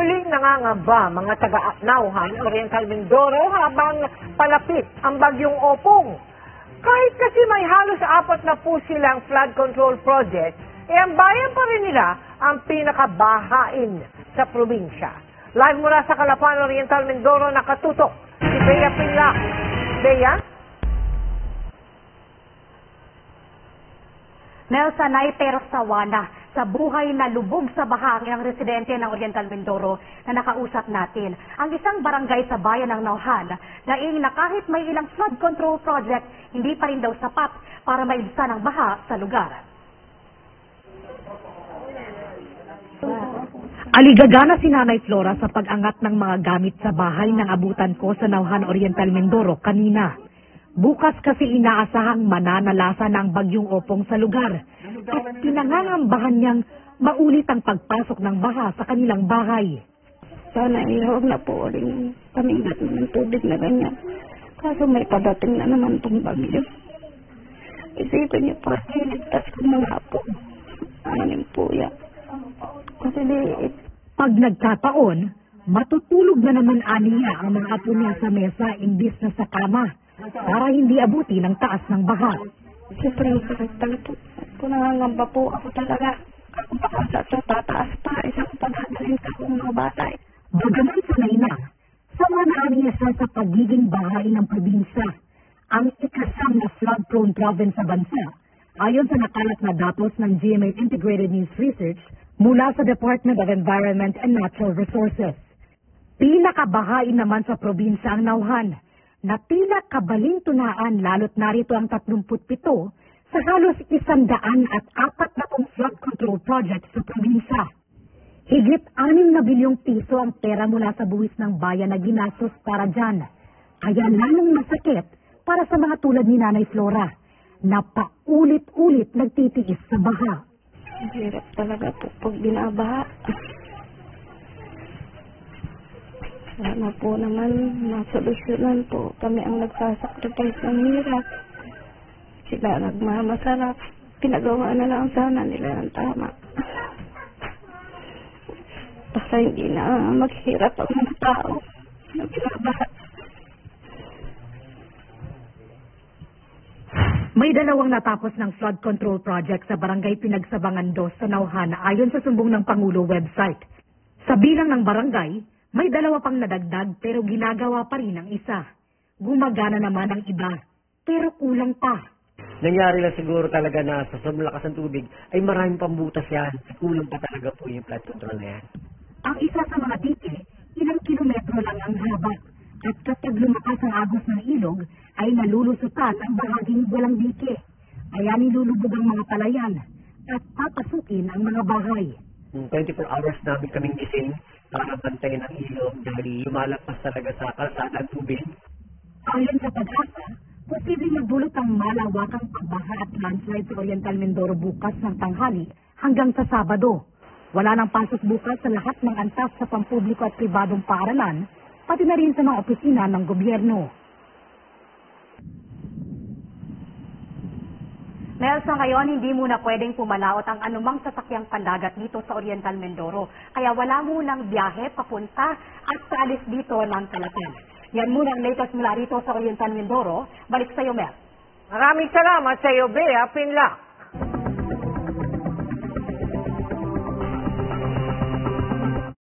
Muling nangangamba mga taga-Nauhan, Oriental Mindoro habang palapit ang bagyong Opong. Kahit kasi may halos 40 silang flood control project, ang bayan pa rin nila ang pinakabahain sa probinsya. Live mula sa Calapan, Oriental Mindoro, nakatutok si Bea Pinla. Bea? Nelson ay pero sawana sa buhay na lubog sa baha ang residente ng Oriental Mindoro na nakausap natin. Ang isang barangay sa bayan ng Nauhan, daing na kahit may ilang flood control project, hindi pa rin daw sapat para maibsan ang baha sa lugar. Aligagana si Nanay Flora sa pag-angat ng mga gamit sa bahay ng abutan ko sa Nauhan, Oriental Mindoro kanina. Bukas kasi inaasahang mananalasa ng bagyong Opong sa lugar at pinangangambahan niyang maulit ang pagpasok ng baha sa kanilang bahay. Sana ihawag na po rin pamingat ng tubig na ganyan. Kaso may padating na naman itong bagyo. Isipin niyo po kasi ligtas ko mga po. Ano po yan. Kasi pag nagkataon, matutulog na naman aniya ang mga apo niya sa mesa imbis na sa kama para hindi abuti ng taas ng baha. Siyempre, sakit talaga po. Kung nangangamba po ako talaga, kung baka sa tataas pa, isang paghahalin ka kung mga bata. Bagaman sanay na, sama na aniya siya sa pagiging bahay ng probinsya, ang ikasam na flood-prone province sa bansa, ayon sa nakalat na datos ng GMA Integrated News Research mula sa Department of Environment and Natural Resources. Pinakabahain naman sa probinsya ang Nauhan, na tila kabalintunaan lalo't narito ang 37 sa halos 140 flood control projects sa probinsya. Higit 6 na bilyong piso ang pera mula sa buwis ng bayan na ginastos para dyan. Kaya lalong masakit para sa mga tulad ni Nanay Flora na paulit-ulit nagtitiis sa baha. Hirap talaga po pag binabaha. Sana po naman masolusyonan po. Kami ang nagsasakrifice ng hirap. Sila nagmamasarap. Pinagawa na lang sana nila ng tama. Basta hindi na maghirap ang mga tao na binabaha. May 2 natapos ng flood control project sa Barangay Pinagsabangan 2 sa Nauhan ayon sa sumbong ng Pangulo website. Sa bilang ng barangay, may 2 pang nadagdag pero ginagawa pa rin ang isa. Gumagana naman ang iba, pero kulang pa. Nangyari lang siguro talaga na sa malakas ng tubig ay maraming pambutas yan. Kulang pa talaga po yung flood control na yan. Ang isa sa mga dike, ilang kilometro lang ang haba. At kapag lumakas ang agos ng ilog, ay nalulusutan ang bahaging walang dike. Kaya nilulubog ang mga palayan at papasukin ang mga bahay. 24 hours namin kaming gising para bantayan ang ilog dahil lumalapas talaga sa kalsada at tubig. Ayon sa Pag-asa, posibleng magdulot ang malawakang pagbaha at landslide sa Oriental Mindoro bukas ng tanghali hanggang sa Sabado. Wala nang pasok bukas sa lahat ng antas sa pampubliko at pribadong paaralan, pati na rin sa mga opisina ng gobyerno. Nelson, ngayon hindi muna pwedeng pumalaot ang anumang sasakyang pandagat dito sa Oriental Mindoro. Kaya wala munang biyahe papunta at paalis dito ng Calapan. Yan muna ang latest mula rito sa Oriental Mindoro. Balik sa iyo, Mel. Maraming salamat sa iyo, Bea Pinla.